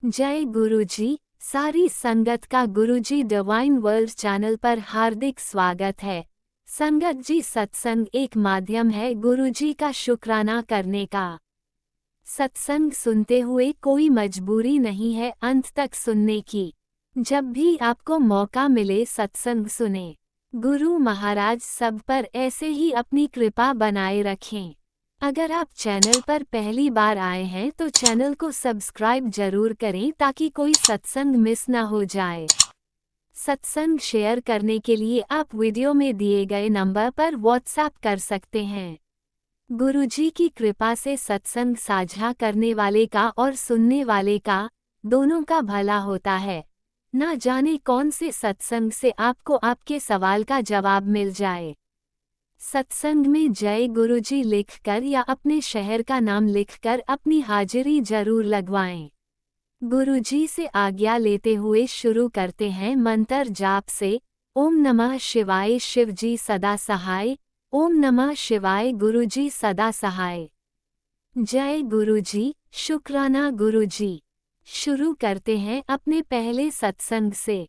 जय गुरुजी। सारी संगत का गुरुजी डिवाइन वर्ल्ड चैनल पर हार्दिक स्वागत है। संगत जी, सत्संग एक माध्यम है गुरुजी का शुक्राना करने का। सत्संग सुनते हुए कोई मजबूरी नहीं है अंत तक सुनने की। जब भी आपको मौका मिले सत्संग सुने। गुरु महाराज सब पर ऐसे ही अपनी कृपा बनाए रखें। अगर आप चैनल पर पहली बार आए हैं तो चैनल को सब्सक्राइब जरूर करें ताकि कोई सत्संग मिस ना हो जाए। सत्संग शेयर करने के लिए आप वीडियो में दिए गए नंबर पर व्हाट्सएप कर सकते हैं। गुरुजी की कृपा से सत्संग साझा करने वाले का और सुनने वाले का, दोनों का भला होता है। ना जाने कौन से सत्संग से आपको आपके सवाल का जवाब मिल जाए। सत्संग में जय गुरुजी लिखकर या अपने शहर का नाम लिखकर अपनी हाजिरी जरूर लगवाएं। गुरुजी से आज्ञा लेते हुए शुरू करते हैं मंत्र जाप से। ओम नमः शिवाय शिवजी सदा सहाय। ओम नमः शिवाय गुरुजी सदा सहाय। जय गुरुजी, शुक्राना गुरुजी। शुरू करते हैं अपने पहले सत्संग से।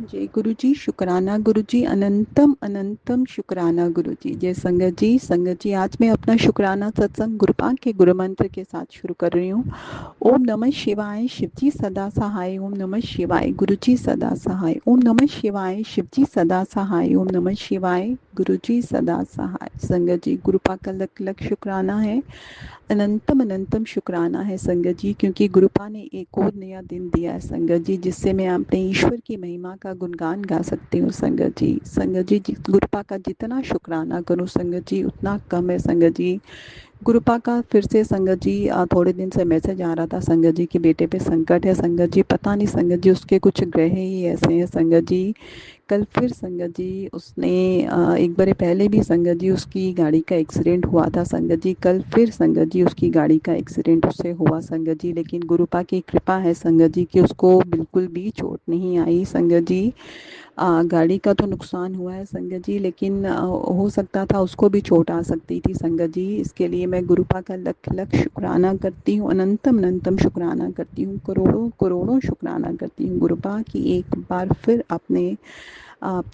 जय गुरुजी, शुक्राना गुरुजी, अनंतम अनंतम शुक्राना गुरुजी। जय संगत जी आज मैं अपना शुक्राना सत्संग गुरुपाक के गुरु मंत्र के साथ शुरू कर रही हूँ। ओम नमः शिवाय शिवजी सदा सहाय। ओम नमः शिवाय गुरुजी सदा सहाय। ओम नमः शिवाय शिवजी सदा सहाय। ओम नमः शिवाय गुरुजी सदा सहाय। संगत जी, गुरुपाक का लख लख शुक्राना है, अनंतम अनंतम शुक्राना है संगत जी, क्योंकि गुरुपा ने एक और नया दिन दिया है संगत जी, जिससे मैं अपने ईश्वर की महिमा का गुणगान गा सकती हूँ संगत जी। गुरुपा का जितना शुक्राना करूँ संगत जी उतना कम है संगत जी। गुरुपा का फिर से संगत जी थोड़े दिन से मैसेज आ रहा था संगत जी कि बेटे पे संकट है संगत जी, पता नहीं संगत जी उसके कुछ ग्रह ही ऐसे हैं संगत जी। कल फिर संगत जी उसने एक बार पहले भी संगत जी उसकी गाड़ी का एक्सीडेंट हुआ था संगत जी। कल फिर संगत जी उसकी गाड़ी का एक्सीडेंट उससे हुआ संगत जी, लेकिन गुरुपा की कृपा है संगत जी कि उसको बिल्कुल भी चोट नहीं आई संगत जी। गाड़ी का तो नुकसान हुआ है संगत जी, लेकिन हो सकता था उसको भी चोट आ सकती थी संगत जी। इसके लिए मैं गुरुपा का लख लख शुक्राना करती हूँ, अनंतम अनंतम शुक्राना करती हूँ, करोड़ों करोड़ों शुक्राना करती हूँ गुरुपा की एक बार फिर अपने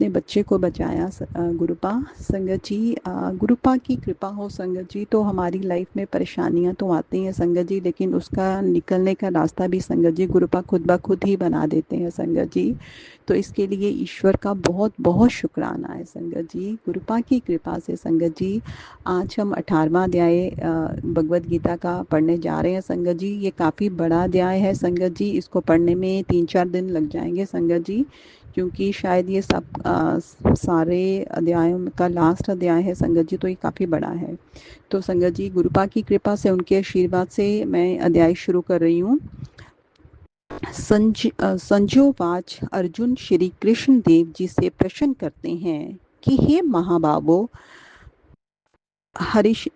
बच्चे को बचाया गुरुपा। संगत जी, गुरुपा की कृपा हो संगत जी तो हमारी लाइफ में परेशानियां तो आती हैं संगत जी, लेकिन उसका निकलने का रास्ता भी संगत जी गुरुपा खुद ब खुद ही बना देते हैं संगत जी। तो इसके लिए ईश्वर का बहुत बहुत शुक्राना है संगत जी, गुरुपा की कृपा से संगत जी। आज हम 18वां अध्याय भगवद गीता का पढ़ने जा रहे हैं संगत जी। ये काफ़ी बड़ा अध्याय है संगत जी, इसको पढ़ने में 3-4 दिन लग जाएंगे संगत जी, क्योंकि शायद ये सारे अध्यायों का लास्ट अध्याय है संगत जी, तो ये काफ़ी बड़ा है। तो संगत जी, गुरुपा की कृपा से, उनके आशीर्वाद से मैं अध्याय शुरू कर रही हूँ। संजोवाच, अर्जुन श्री कृष्ण देव जी से प्रश्न करते हैं कि हे महाबाबो हरिश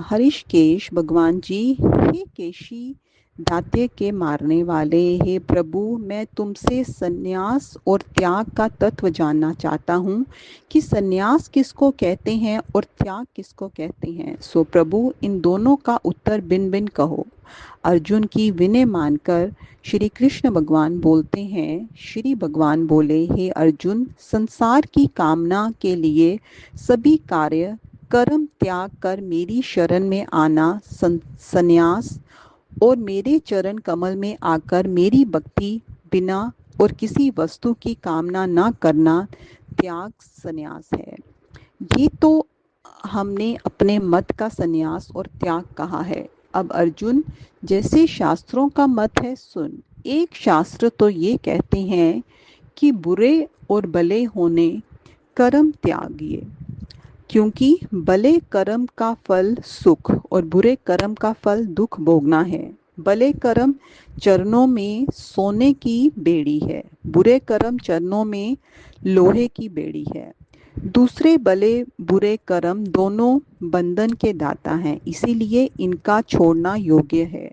हरिशकेश भगवान जी, हे केशी दात्य के मारने वाले, हे प्रभु मैं तुमसे सन्यास और त्याग का तत्व जानना चाहता हूँ कि सन्यास किसको कहते हैं और त्याग किसको कहते हैं। सो प्रभु इन दोनों का उत्तर भिन्न भिन्न कहो। अर्जुन की विनय मानकर श्री कृष्ण भगवान बोलते हैं। श्री भगवान बोले, हे अर्जुन, संसार की कामना के लिए सभी कार्य कर्म त्याग कर मेरी शरण में आना संन्यास, और मेरे चरण कमल में आकर मेरी भक्ति बिना और किसी वस्तु की कामना न करना त्याग संन्यास है। ये तो हमने अपने मत का संन्यास और त्याग कहा है। अब अर्जुन, जैसे शास्त्रों का मत है सुन। एक शास्त्र तो ये कहते हैं कि बुरे और भले होने कर्म त्यागिए, क्योंकि भले कर्म का फल सुख और बुरे कर्म का फल दुख भोगना है। भले कर्म चरणों में सोने की बेड़ी है, बुरे कर्म चरणों में लोहे की बेड़ी है। दूसरे भले बुरे कर्म दोनों बंधन के दाता हैं, इसीलिए इनका छोड़ना योग्य है।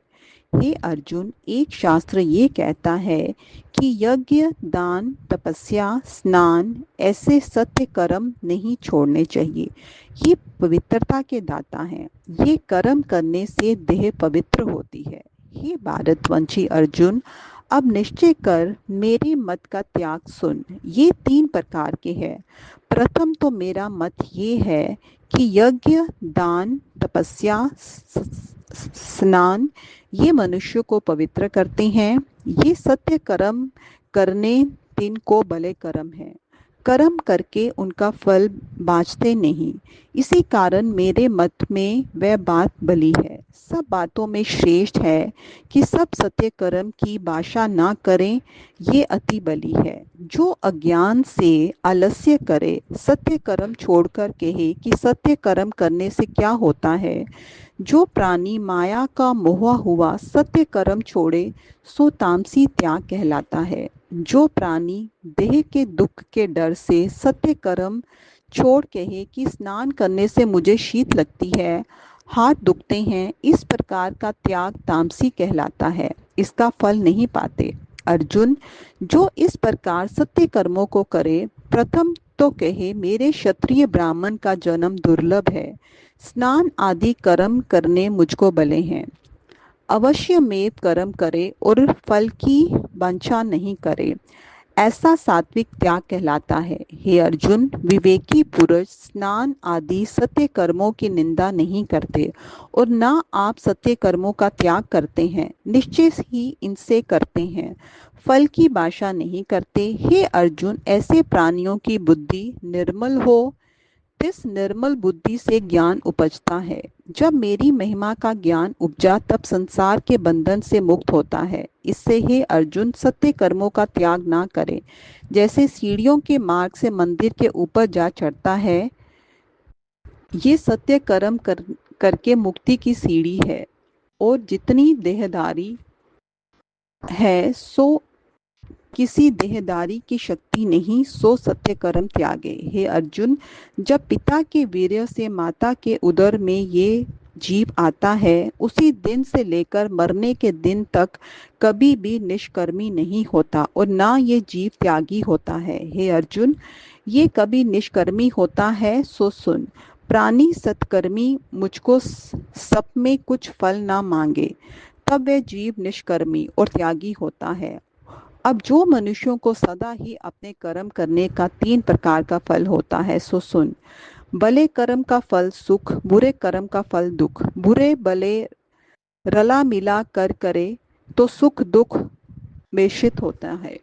हे अर्जुन, एक शास्त्र ये कहता है कि यज्ञ, दान, तपस्या, स्नान ऐसे सत्य कर्म नहीं छोड़ने चाहिए। ये पवित्रता के दाता हैं। ये कर्म करने से देह पवित्र होती है। हे भारतवंशी अर्जुन, अब निश्चय कर मेरे मत का त्याग सुन। ये 3 प्रकार के हैं। प्रथम तो मेरा मत ये है कि यज्ञ, दान, तपस्या, स्नान ये मनुष्य को पवित्र करते हैं। ये सत्य कर्म करने दिन को भले कर्म है। कर्म करके उनका फल बाँचते नहीं। इसी कारण मेरे मत में वह बात भली है। सब बातों में श्रेष्ठ है कि सब सत्य कर्म की भाषा ना करें, ये अति बली है। जो अज्ञान से आलस्य करे, सत्य कर्म छोड़कर कहे कि सत्य कर्म करने से क्या होता है। जो प्राणी माया का मोहा हुआ सत्य कर्म छोड़े, सो तामसी त्याग कहलाता है। जो प्राणी देह के दुख के डर से सत्य कर्म छोड़ कहे कि स्नान करने से मुझे शीत लगती है, हाथ दुखते हैं, इस प्रकार का त्याग तामसी कहलाता है। इसका फल नहीं पाते। अर्जुन, जो इस प्रकार सत्य कर्मों को करे, प्रथम तो कहे मेरे क्षत्रिय ब्राह्मण का जन्म दुर्लभ है। स्नान आदि कर्म करने मुझको भले हैं। अवश्य में कर्म करे और फल की वांछा नहीं करे, ऐसा सात्विक त्याग कहलाता है। हे अर्जुन, विवेकी पुरुष स्नान आदि सत्य कर्मों की निंदा नहीं करते और न आप सत्य कर्मों का त्याग करते हैं, निश्चय ही इनसे करते हैं, फल की भाषा नहीं करते। हे अर्जुन, ऐसे प्राणियों की बुद्धि निर्मल हो, इस निर्मल बुद्धि से ज्ञान उपजता है। जब मेरी महिमा का ज्ञान उपजा तब संसार के बंधन से मुक्त होता है। इससे हे अर्जुन, सत्य कर्मों का त्याग ना करे। जैसे सीढ़ियों के मार्ग से मंदिर के ऊपर जा चढ़ता है, ये सत्य कर्म करके मुक्ति की सीढ़ी है। और जितनी देहदारी है सो किसी देहदारी की शक्ति नहीं, सो सत्य कर्म त्यागे। हे अर्जुन, जब पिता के वीर्य से माता के उदर में ये जीव आता है, उसी दिन से लेकर मरने के दिन तक कभी भी निष्कर्मी नहीं होता और ना ये जीव त्यागी होता है। हे अर्जुन, ये कभी निष्कर्मी होता है, सो सुन। प्राणी सत्कर्मी मुझको सब में कुछ फल ना मांगे, तब वह जीव निष्कर्मी और त्यागी होता है। अब जो मनुष्यों को सदा ही अपने कर्म करने का 3 प्रकार का फल होता है, सो सुन। भले कर्म का फल सुख, बुरे कर्म का फल दुख। बुरे भले रला मिला कर करे तो सुख दुख मिश्रित होता है।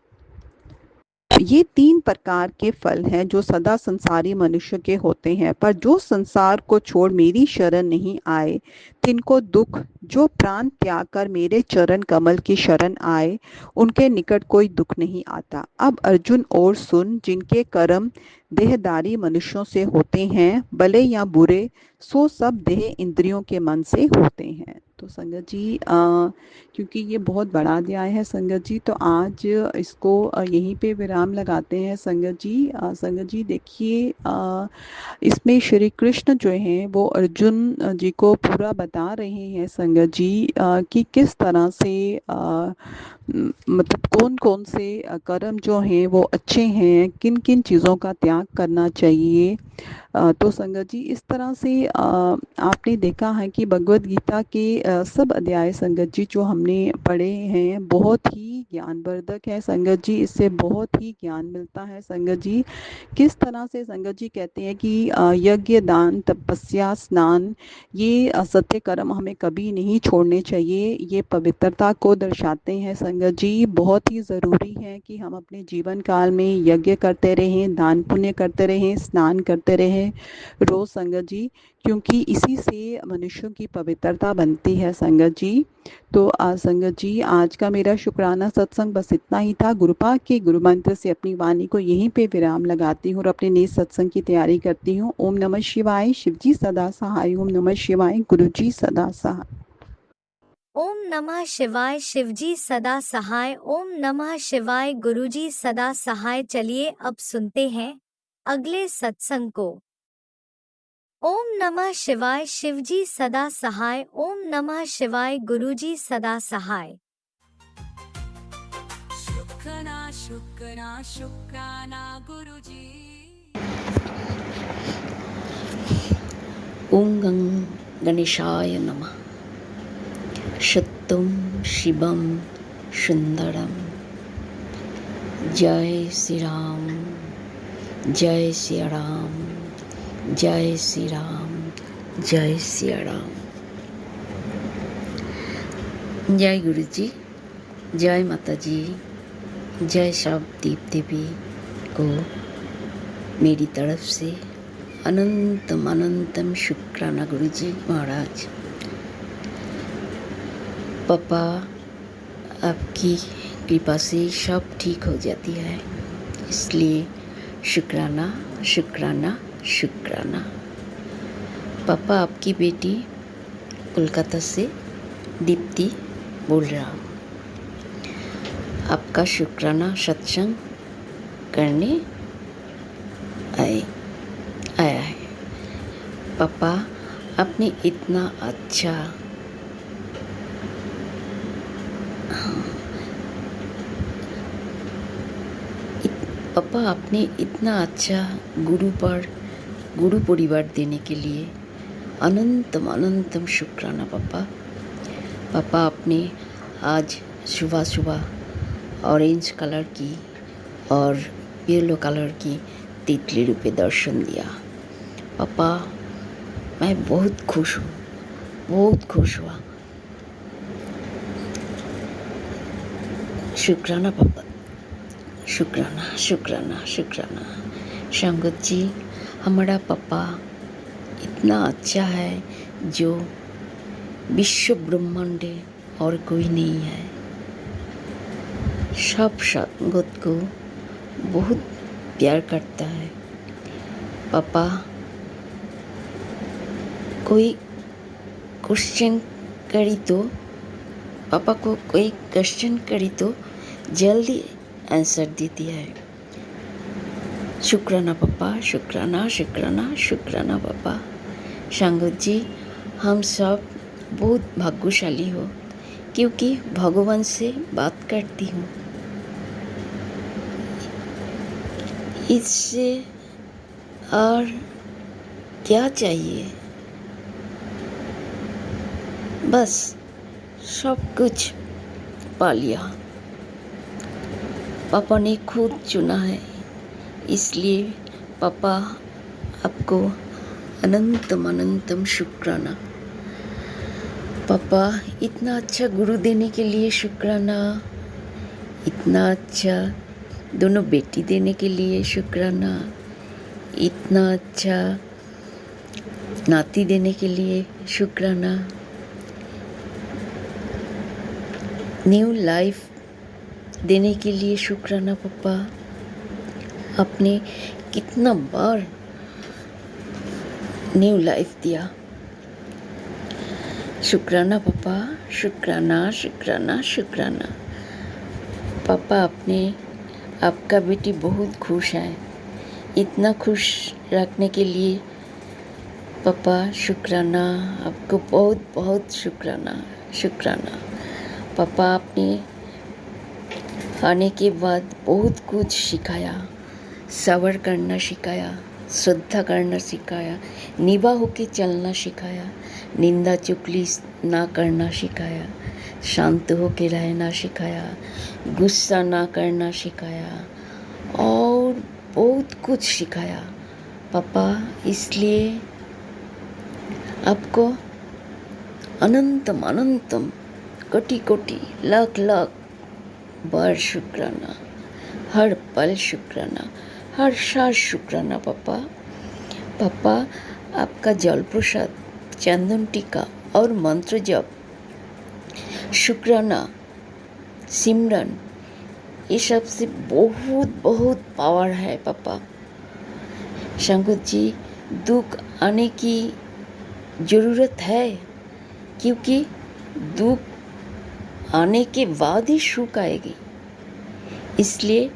ये 3 प्रकार के फल हैं जो सदा संसारी मनुष्य के होते हैं, पर जो संसार को छोड़ मेरी शरण नहीं आए, तिनको दुख। जो प्राण त्याग कर मेरे चरण कमल की शरण आए, उनके निकट कोई दुख नहीं आता। अब अर्जुन और सुन, जिनके कर्म देहदारी मनुष्यों से होते हैं, भले या बुरे, सो सब देह इंद्रियों के मन से होते हैं। तो संगत जी, क्योंकि ये बहुत बड़ा अध्याय है संगत जी, तो आज इसको यहीं पे विराम लगाते हैं संगत जी। संगत जी देखिए, इसमें श्री कृष्ण जो हैं वो अर्जुन जी को पूरा बता रहे हैं संगत जी, कि किस तरह से मतलब कौन कौन से कर्म जो हैं वो अच्छे हैं, किन किन चीज़ों का त्याग करना चाहिए। तो संगत जी इस तरह से आपने देखा है कि भगवत गीता के सब अध्याय संगत जी जो हमने पढ़े हैं बहुत ही ज्ञानवर्धक है संगत जी। इससे बहुत ही ज्ञान मिलता है संगत जी। किस तरह से संगत जी कहते हैं कि यज्ञ, दान, तपस्या, स्नान ये सत्य कर्म हमें कभी नहीं छोड़ने चाहिए। ये पवित्रता को दर्शाते हैं संगत जी। बहुत ही ज़रूरी है कि हम अपने जीवन काल में यज्ञ करते रहें, दान पुण्य करते रहें, स्नान करते रहें रोज़ संगत जी, क्योंकि इसी से मनुष्यों की पवित्रता बनती है संगत जी। तो संगत जी आज का मेरा शुक्राना सत्संग बस इतना ही था। गुरुपाक के गुरु मंत्र से अपनी वाणी को यहीं पे विराम लगाती हूँ और अपने नए सत्संग की तैयारी करती हूँ। ओम नमः शिवाय, शिवजी सदा सहाय। ओम नमः शिवाय, गुरुजी सदा सहाय। ओम नमः शिवाय, शिवजी सदा सहाय। ओम नमः शिवाय, गुरुजी सदा सहाय। चलिए अब सुनते हैं अगले सत्संग को। ओम नमः शिवाय, शिवजी सदा सहाय। ओम नमः शिवाय, गुरुजी सदा सहाय। शुक्राना शुक्राना शुक्राना गुरुजी। ओम गं गणेशाय नमः। शतम शिवम सुंदरम। जय श्री राम, जय श्री राम, जय श्री राम, जय श्री राम। जय गुरु जी, जय माता जी, जय सब देव देवी को मेरी तरफ से अनंतम अनंतम शुक्राना गुरु जी महाराज। पापा आपकी कृपा से सब ठीक हो जाती है, इसलिए शुक्राना शुक्राना शुक्राना। पापा आपकी बेटी कोलकाता से दीप्ति बोल रहा हूँ। आपका शुक्राना सत्संग करने आया है। पापा आपने इतना अच्छा पापा आपने इतना अच्छा गुरु परिवार देने के लिए अनंतम अनंतम शुक्राना पापा। पापा आपने आज सुबह सुबह ऑरेंज कलर की और येलो कलर की तितली रूपे दर्शन दिया। पापा मैं बहुत खुश हूँ, बहुत खुश हुआ। शुक्राना पापा, शुक्राना शुक्राना शुक्राना। संगत जी, हमारा पापा इतना अच्छा है जो विश्व ब्रह्मांडे और कोई नहीं है। सब संगत को बहुत प्यार करता है। पापा कोई क्वेश्चन करी तो पापा को कोई क्वेश्चन करी तो जल्दी आंसर देती है। शुक्राना पापा, शुक्राना शुक्राना शुक्राना पापा। संगत जी, हम सब बहुत भाग्यशाली हो क्योंकि भगवान से बात करती हूँ। इससे और क्या चाहिए? बस सब कुछ पा लिया। पापा ने खुद चुना है, इसलिए पापा आपको अनंतम अनंतम शुक्राना। पापा इतना अच्छा गुरु देने के लिए शुक्राना, इतना अच्छा दोनों बेटी देने के लिए शुक्राना, इतना अच्छा नाती देने के लिए शुक्राना, न्यू लाइफ देने के लिए शुक्राना। पापा आपने कितना बार न्यू लाइफ दिया। शुक्राना पापा, शुक्राना शुक्राना शुक्राना। पापा आपका बेटी बहुत खुश है। इतना खुश रखने के लिए पापा शुक्राना, आपको बहुत बहुत शुक्राना शुक्राना। पापा आपने आने के बाद बहुत कुछ सिखाया, सबर करना सिखाया, श्रद्धा करना सिखाया, निभा होके चलना सिखाया, निंदा चुगली ना करना सिखाया, शांत होके रहना सिखाया, गुस्सा ना करना सिखाया और बहुत कुछ सिखाया। पापा इसलिए आपको अनंतम अनंतम कोटि कोटि लाख लाख बार शुक्राना, हर पल शुक्राना, हर सांस शुक्राना। पापा पापा आपका जल प्रसाद, चंदन टीका और मंत्र जप, शुक्राना, सिमरन, ये सब से बहुत बहुत पावर है। पापा संगत जी, दुख आने की ज़रूरत है क्योंकि दुख आने के बाद ही सुख आएगी। इसलिए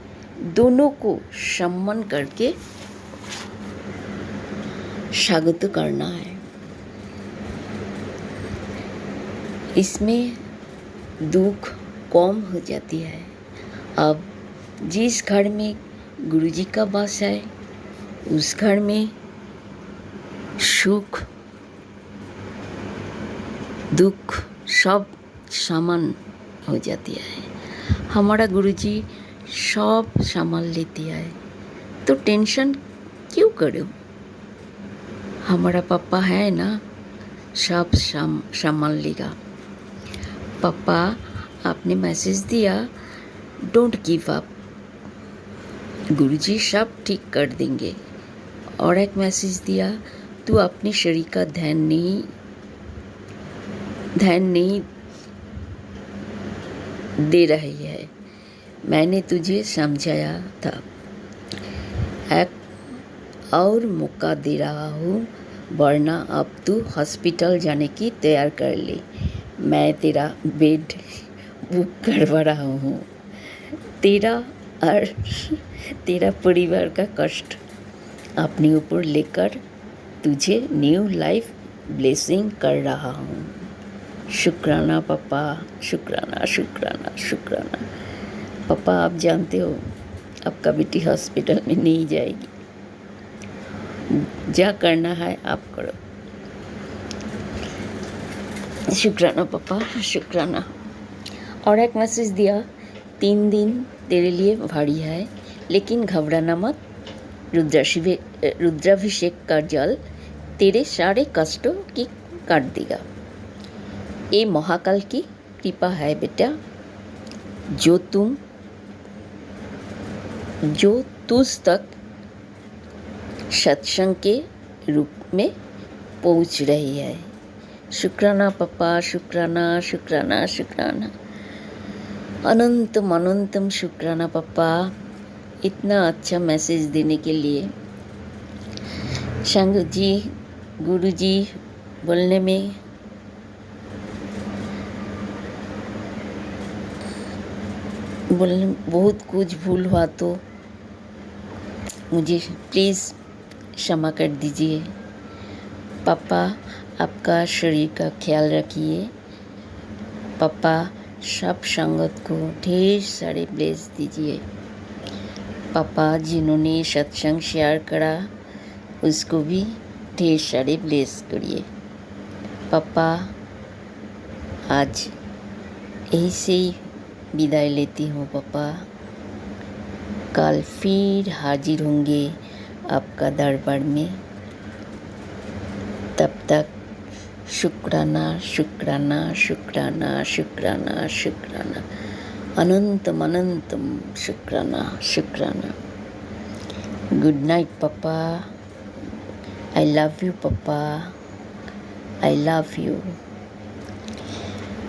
दोनों को सम्मान करके स्वागत करना है। इसमें दुख कम हो जाती है। अब जिस घर में गुरुजी का वास है उस घर में सुख दुख सब समान हो जाती है। हमारा गुरुजी सब संभाल लेती है, तो टेंशन क्यों करो। हमारा पापा है ना, सब संभाल लेगा। पापा आपने मैसेज दिया, डोंट गिव अप, गुरुजी सब ठीक कर देंगे। और एक मैसेज दिया, तू अपने शरीर का ध्यान नहीं दे रही है, मैंने तुझे समझाया था। एक और मौका दे रहा हूँ, वरना अब तू हॉस्पिटल जाने की तैयार कर ले। मैं तेरा बेड बुक करवा रहा हूँ। तेरा और तेरा परिवार का कष्ट अपने ऊपर लेकर तुझे न्यू लाइफ ब्लेसिंग कर रहा हूँ। शुक्राना पापा, शुक्राना शुक्राना शुक्राना। पापा आप जानते हो आपका बेटी हॉस्पिटल में नहीं जाएगी, जा करना है आप करो। शुक्राना पापा, शुक्राना। और एक मैसेज दिया, 3 दिन तेरे लिए भारी है, लेकिन घबराना मत, रुद्राभिषेक का जल तेरे सारे कष्टों की काट देगा। ये महाकाल की कृपा है बेटा, जो तुझ तक सत्संग के रूप में पहुंच रही है। शुक्राना पापा, शुक्राना शुक्राना शुक्राना, अनंतम अनंतम शुक्राना पापा, इतना अच्छा मैसेज देने के लिए। संगत जी, गुरु जी बोलने में बहुत कुछ भूल हुआ तो मुझे प्लीज़ क्षमा कर दीजिए। पापा आपका शरीर का ख्याल रखिए। पापा सब संगत को ढेर सारे ब्लेस दीजिए। पापा जिन्होंने सत्संग शेयर करा उसको भी ढेर सारे ब्लेस करिए। पापा आज ऐसे ही विदाई लेती हूँ पापा, कल फिर हाजिर होंगे आपका दरबार में। तब तक शुक्राना शुक्राना शुक्राना शुक्राना शुक्राना, अनंतम अनंतम शुक्राना शुक्राना। गुड नाइट पापा, आई लव यू पापा, आई लव यू।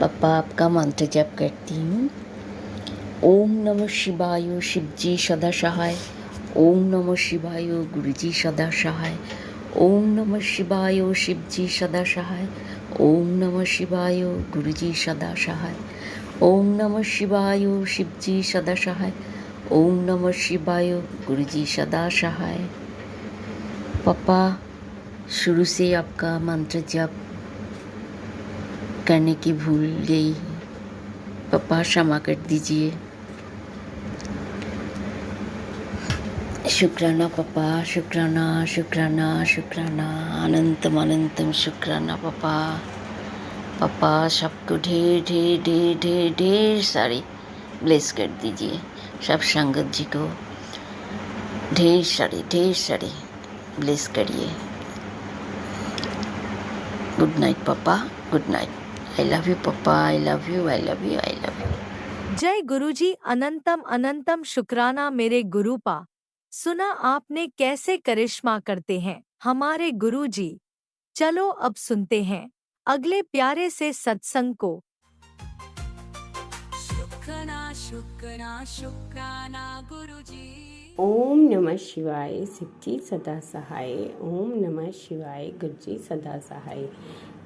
पापा आपका मंत्र जप करती हूँ। ओम नमः शिवाय, शिवजी सदा सहाय। ओम नमः शिवाय, गुरुजी सदा सहाय। ओम नमः शिवाय, शिवजी सदा सहाय। ओम नमः शिवाय, गुरुजी सदा सहाय। ओम नमः शिवाय, शिवजी सदा सहाय। ओम नमः शिवाय, गुरुजी सदा सहाय। पापा शुरू से आपका मंत्र जप करने की भूल गई, पापा क्षमा कर दीजिए। शुक्राना पापा, शुक्राना शुक्राना शुक्राना, अनंतम अनंतम शुक्राना पापा। पापा सबको ढेर ढेर ढेर ढेर ढेर सारी ब्लेस कर दीजिए। सब संगत जी को ढेर सारी ब्लेस करिए। गुड नाइट पापा, good night. I love you पापा, I love you, I love you, I love you. जय गुरुजी, अनंतम अनंतम शुक्राना मेरे गुरुपा। सुना आपने कैसे करिश्मा करते हैं हमारे गुरुजी। चलो अब सुनते हैं अगले प्यारे से सत्संग को। शुक्राना शुक्राना शुक्राना गुरुजी। ओम नमः शिवाय, शिवजी सदा सहाय। ओम नमः शिवाय, गुरुजी सदा सहाय।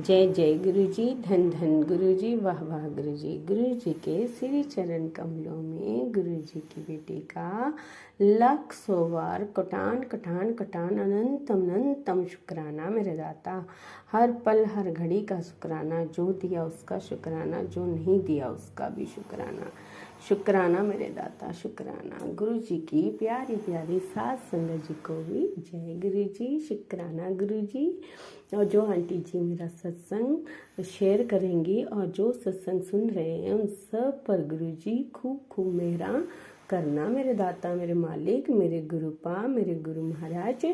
जय जय गुरुजी, धन धन गुरुजी, वाह वाह गुरुजी। गुरुजी के श्री चरण कमलों में गुरुजी की बेटी का लाख सौ बार कटान कटान कटान अनंतम अनंतम शुक्राना मेरे दाता। हर पल हर घड़ी का शुक्राना, जो दिया उसका शुक्राना, जो नहीं दिया उसका भी शुक्राना। शुक्राना मेरे दाता शुक्राना। गुरु जी की प्यारी प्यारी सात संगत जी को भी जय गुरु जी, शुक्राना गुरु जी। और जो आंटी जी मेरा सत्संग शेयर करेंगी और जो सत्संग सुन रहे हैं उन सब पर गुरु जी खूब खूब मेहरा करना मेरे दाता, मेरे मालिक, मेरे गुरुपा, मेरे गुरु महाराज।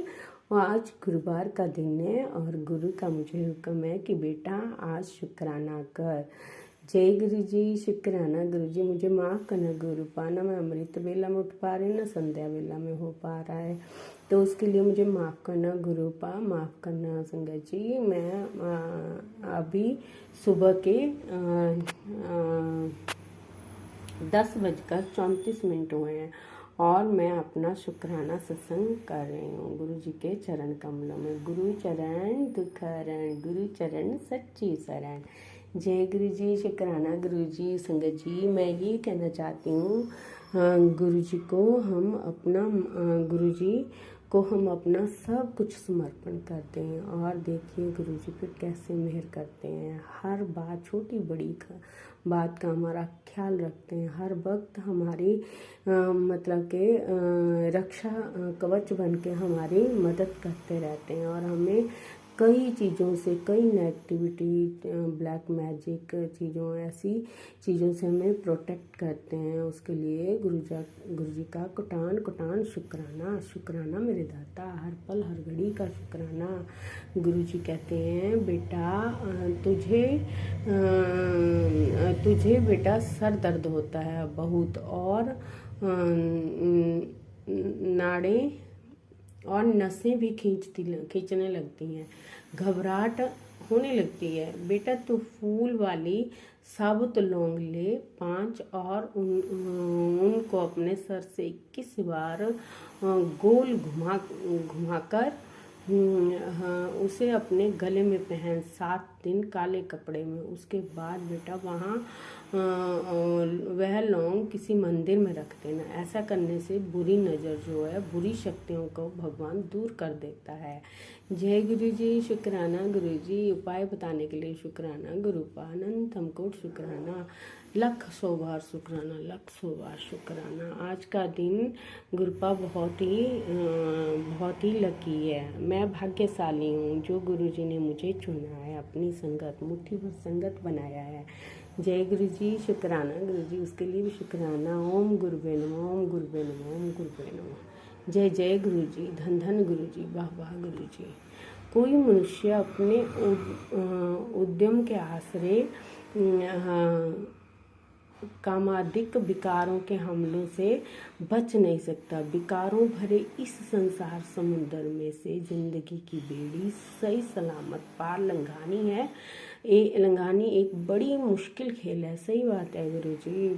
और आज गुरुवार का दिन है और गुरु का मुझे हुक्म है कि बेटा आज शुक्राना कर। जय गुरु जी, शुक्राना गुरु जी। मुझे माफ़ करना गुरुपा, ना मैं अमृत वेला में उठ पा रही ना संध्या वेला में हो पा रहा है, तो उसके लिए मुझे माफ़ करना गुरुपा, माफ़ करना संगत जी। मैं अभी सुबह के 10:34 हुए हैं और मैं अपना शुक्राना सत्संग कर रही हूँ गुरु जी के चरण कमलों में। गुरु चरण दुख हरण, गुरु चरण सच्ची शरण। जय गुरु जी, शुक्राना गुरु जी। संगत जी मैं ये कहना चाहती हूँ गुरु जी को हम अपना सब कुछ समर्पण करते हैं और देखिए गुरु जी फिर कैसे मेहर करते हैं। हर बात छोटी बड़ी बात का हमारा ख्याल रखते हैं, हर वक्त हमारी मतलब के रक्षा कवच बन के हमारी मदद करते रहते हैं और हमें कई चीज़ों से, कई नेगेटिविटी, ब्लैक मैजिक चीज़ों, ऐसी चीज़ों से हमें प्रोटेक्ट करते हैं। उसके लिए गुरु जी का कोटान कोटान शुक्राना। शुक्राना मेरे दाता, हर पल हर घड़ी का शुक्राना। गुरु जी कहते हैं बेटा तुझे बेटा सर दर्द होता है बहुत और नाड़ें और नसें भी खींचने लगती हैं, घबराहट होने लगती है। बेटा तू फूल वाली साबुत लौंग ले 5 और उनको अपने सर से 21 बार गोल घुमाकर उसे अपने गले में पहन 7 दिन काले कपड़े में। उसके बाद बेटा वहाँ वह लौंग किसी मंदिर में रख देना। ऐसा करने से बुरी नज़र जो है, बुरी शक्तियों को भगवान दूर कर देता है। जय गुरु जी, शुक्राना गुरु जी। उपाय बताने के लिए शुक्राना गुरुपा, अनंत हमको शुक्राना, लख 100 बार शुक्राना, लख 100 बार शुक्राना। आज का दिन गुरुपा बहुत ही लकी है। मैं भाग्यशाली हूँ जो गुरु जी ने मुझे चुना है, अपनी संगत, मुट्ठी भर संगत बनाया है। जय गुरु जी, शुक्राना गुरु जी। उसके लिए भी शुक्राना। ओम गुरुवे नमः, ओम गुरुवे नमः, ओम गुरुवे नमः। जय जय गुरु जी, धन धन गुरु जी, वाह वाह गुरु जी। कोई मनुष्य अपने उद्यम के आश्रय कामादिक विकारों के हमलों से बच नहीं सकता। विकारों भरे इस संसार समुद्र में से जिंदगी की बेड़ी सही सलामत पार लंघानी एक बड़ी मुश्किल खेल है। सही बात है गुरु जी।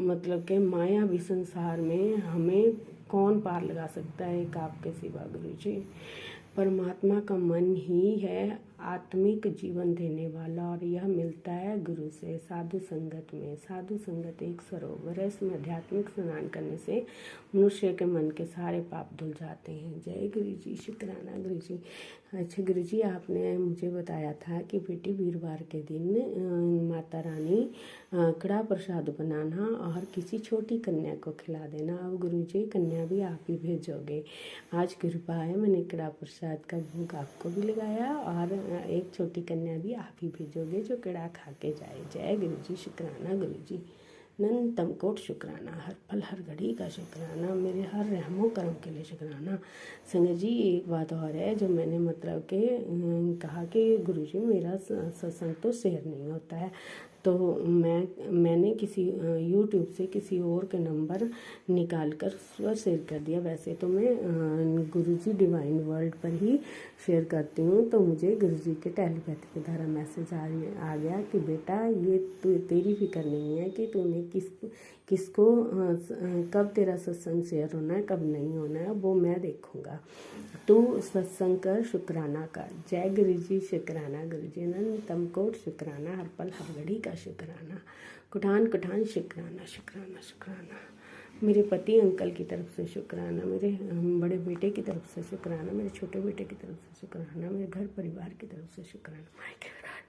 मतलब के मायावी संसार में हमें कौन पार लगा सकता है एक आपके सिवा गुरु जी। परमात्मा का मन ही है आत्मिक जीवन देने वाला और यह मिलता है गुरु से, साधु संगत में। साधु संगत एक सरोवर है, इसमें आध्यात्मिक स्नान करने से मनुष्य के मन के सारे पाप धुल जाते हैं। जय गुरु जी, शुक्राना गुरु जी। अच्छा गुरु जी, आपने मुझे बताया था कि बेटी वीरवार के दिन माता रानी कड़ा प्रसाद बनाना और किसी छोटी कन्या को खिला देना। अब गुरु जी कन्या भी आप ही भेजोगे। आज कृपा है, मैंने कड़ा प्रसाद का भोग आपको भी लगाया और एक छोटी कन्या भी आप ही भेजोगे जो कड़ा खा के जाए। जय गुरु जी, शुक्राना गुरु जी। अनंतम कोट शुक्राना, हर पल हर घड़ी का शुक्राना, मेरे हर रहमो करम के लिए शुक्राना। संगत जी एक बात और है जो मैंने मतलब के कहा कि गुरुजी मेरा सत्संग तो शेयर नहीं होता है, तो मैंने किसी यूट्यूब से किसी और के नंबर निकाल कर शेयर कर दिया। वैसे तो मैं गुरुजी डिवाइन वर्ल्ड पर ही शेयर करती हूँ, तो मुझे गुरुजी के टेलीपैथी के द्वारा मैसेज आ गया कि बेटा ये तेरी फिक्र नहीं है कि तूने किसको कब तेरा सत्संग शेयर होना है कब नहीं होना है, वो मैं देखूँगा। तू सत्संग कर, शुक्राना कर। जय गुरु जी, शुक्राना गुरु जी। अनंतम कोट शुक्राना, हर पल हर घड़ी का शुक्राना, कुठान कुठान शुक्राना शुक्राना शुक्राना। मेरे पति अंकल की तरफ से शुक्राना, मेरे बड़े बेटे की तरफ से शुक्राना, मेरे छोटे बेटे की तरफ से शुक्राना, मेरे घर परिवार की तरफ से शुक्राना। माय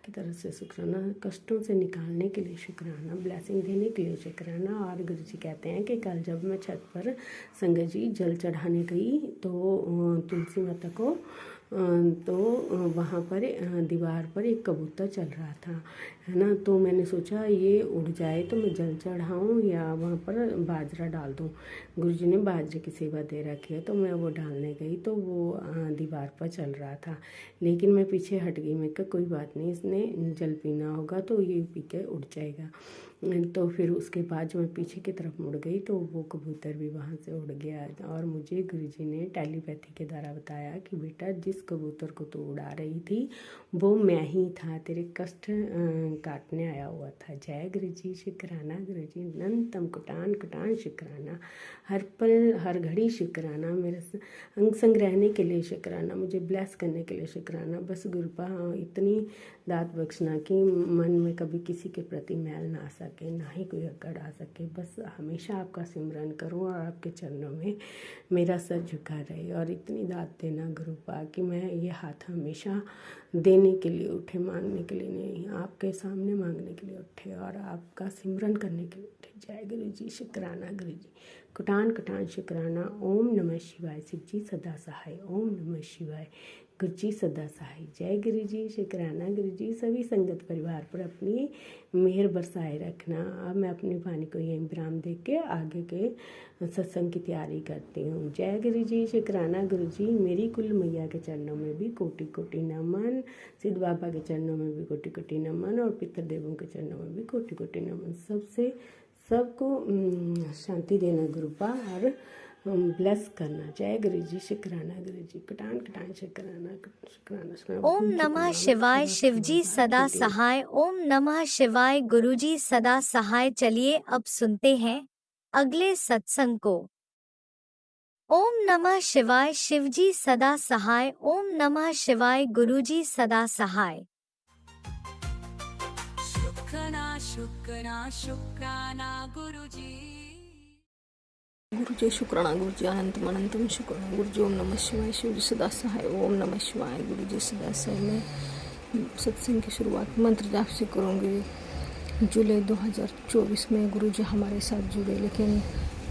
की तरफ से शुक्राना, कष्टों से निकालने के लिए शुक्राना, ब्लेसिंग देने के लिए शुक्राना। और गुरु जी कहते हैं कि कल जब मैं छत पर संगत जी जल चढ़ाने गई तो तुलसी माता को तो वहाँ पर दीवार पर एक कबूतर चल रहा था, है ना। तो मैंने सोचा ये उड़ जाए तो मैं जल चढ़ाऊँ या वहाँ पर बाजरा डाल दूँ। गुरुजी ने बाजरे की सेवा दे रखी है, तो मैं वो डालने गई तो वो दीवार पर चल रहा था, लेकिन मैं पीछे हट गई। मैं कहा कोई बात नहीं, इसने जल पीना होगा तो ये पी के उड़ जाएगा। तो फिर उसके बाद जो मैं पीछे की तरफ मुड़ गई तो वो कबूतर भी वहाँ से उड़ गया। और मुझे गुरुजी ने टेलीपैथी के द्वारा बताया कि बेटा जिस कबूतर को तू उड़ा रही थी वो मैं ही था, तेरे कष्ट काटने आया हुआ था। जय गुरुजी, शुक्राना गुरुजी, अनंतम कुटान कुटान शुक्राना, हर पल हर घड़ी शुक्राना, मेरे अंग संग रहने के लिए शुक्राना, मुझे ब्लेस करने के लिए शुक्राना। बस गुरुपा इतनी दात बख्शना कि मन में कभी किसी के प्रति मैल ना आ सके, ना ही कोई अकड़ आ सके। बस हमेशा आपका सिमरन करूं और आपके चरणों में मेरा सर झुका रहे। और इतनी दात देना गुरुपा कि मैं ये हाथ हमेशा देने के लिए उठे, मांगने के लिए नहीं, आपके सामने मांगने के लिए उठे और आपका सिमरन करने के लिए उठे। जय गुरु जी, शुक्राना गुरु जी, कुटान कुटान शुक्राना। ओम नमः शिवाय, शिव जी सदा सहाय। ओम नमः शिवाय, गुरु जी सदा सहाय। जय गुरु जी, शुक्राना गुरु जी। सभी संगत परिवार पर अपनी मेहर बरसाए रखना। अब मैं अपनी वाणी को यहीं विराम दे के आगे के सत्संग की तैयारी करती हूँ। जय गुरु जी, शुक्राना गुरु जी। मेरी कुल मैया के चरणों में भी कोटि कोटि नमन, सिद्ध बाबा के चरणों में भी कोटि कोटि नमन और पितृदेवों के चरणों में भी कोटि कोटि नमन। सबको शांति देना गुरुपा और ब्लेस करना। जय गुरु जी, शुक्राना गुरु जी, कुटान कुटान शुक्राना शुक्राना शुक्राना। ओम नमः शिवाय, शिव जी सदा सहाय। ओम नमः शिवाय, गुरु जी सदा सहाय। चलिए अब सुनते हैं अगले सत्संग को। ओम नमः शिवाय, शिव जी सदा सहाय। ओम नमः शिवाय, गुरु जी सदा सहाय। शुक्राना शुक्राना गुरुजी। गुरुजी शुक्राना गुरुजी, अनंतम अनंतम शुक्राना गुरुजी। ओम नमः शिवाय, शिव जी सदा सहाय। ओम नमः शिवाय, गुरुजी सदा सहाय। मैं सत्संग की शुरुआत मंत्र जाप से करूँगी। जुलाई 2024 में गुरुजी हमारे साथ जुड़े, लेकिन